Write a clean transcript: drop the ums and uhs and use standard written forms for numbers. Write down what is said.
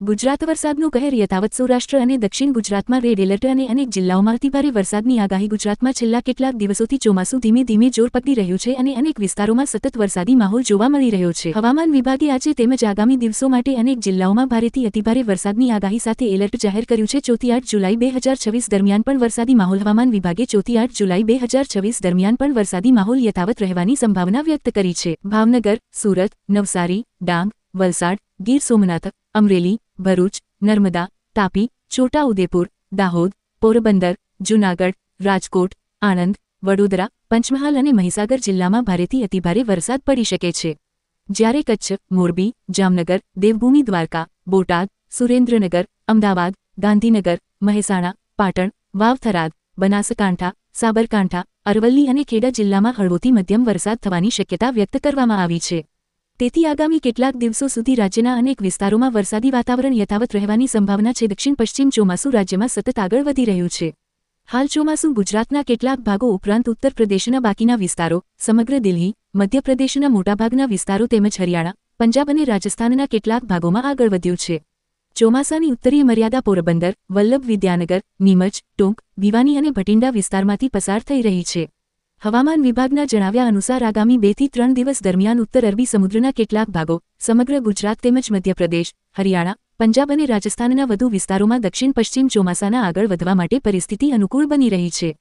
ગુજરાત વરસાદનું કહેર યથાવત સૌરાષ્ટ્ર અને દક્ષિણ ગુજરાતમાં રેડ એલર્ટ અને અનેક જિલ્લાઓમાં અતિભારે વરસાદની આગાહી ગુજરાતમાં છેલ્લા કેટલાક દિવસોથી ચોમાસું ધીમે ધીમે જોર પકડી રહ્યું છે અને અનેક વિસ્તારોમાં સતત વરસાદી માહોલ જોવા મળી રહ્યો છે. હવામાન વિભાગે આજે તેમજ આગામી દિવસો માટે અનેક જિલ્લાઓમાં ભારેથી અતિભારે વરસાદની આગાહી સાથે એલર્ટ જાહેર કર્યું છે. 4 જુલાઈ 2026 દરમિયાન પણ વરસાદી માહોલ. હવામાન વિભાગે 4 જુલાઈ 2026 દરમિયાન પણ વરસાદી માહોલ યથાવત રહેવાની સંભાવના વ્યક્ત કરી છે. ભાવનગર, સુરત, નવસારી, ડાંગ, વલસાડ, ગીર સોમનાથ, અમરેલી, ભરૂચ, નર્મદા, તાપી, છોટા ઉદેપુર, દાહોદ, પોરબંદર, જૂનાગઢ, રાજકોટ, આણંદ, વડોદરા, પંચમહાલ અને મહીસાગર જિલ્લામાં ભારેથી અતિભારે વરસાદ પડી શકે છે. જ્યારે કચ્છ, મોરબી, જામનગર, દેવભૂમિ દ્વારકા, બોટાદ, સુરેન્દ્રનગર, અમદાવાદ, ગાંધીનગર, મહેસાણા, પાટણ, વાવ, થરાદ, બનાસકાંઠા, સાબરકાંઠા, અરવલ્લી અને ખેડા જિલ્લામાં હળવોથી મધ્યમ વરસાદ થવાની શક્યતા વ્યક્ત કરવામાં આવી છે. તેથી આગામી કેટલાક દિવસો સુધી રાજ્યના અનેક વિસ્તારોમાં વરસાદી વાતાવરણ યથાવત રહેવાની સંભાવના છે. દક્ષિણ પશ્ચિમ ચોમાસું રાજ્યમાં સતત આગળ વધી રહ્યું છે. હાલ ચોમાસું ગુજરાતના કેટલાક ભાગો ઉપરાંત ઉત્તર પ્રદેશના બાકીના વિસ્તારો, સમગ્ર દિલ્હી, મધ્યપ્રદેશના મોટાભાગના વિસ્તારો તેમજ હરિયાણા, પંજાબ અને રાજસ્થાનના કેટલાક ભાગોમાં આગળ વધ્યું છે. ચોમાસાની ઉત્તરીય મર્યાદા પોરબંદર, વલ્લભ વિદ્યાનગર, નીમચ, ટોંક, ભિવાની અને ભટિંડા વિસ્તારમાંથી પસાર થઈ રહી છે. હવામાન વિભાગના જણાવ્યા અનુસાર આગામી 2 થી 3 દિવસ દરમિયાન ઉત્તર અરબી સમુદ્રના કેટલાક ભાગો, સમગ્ર ગુજરાત તેમજ મધ્યપ્રદેશ, હરિયાણા, પંજાબ અને રાજસ્થાનના વધુ વિસ્તારોમાં દક્ષિણ પશ્ચિમ ચોમાસાના આગળ વધવા માટે પરિસ્થિતિ અનુકૂળ બની રહી છે.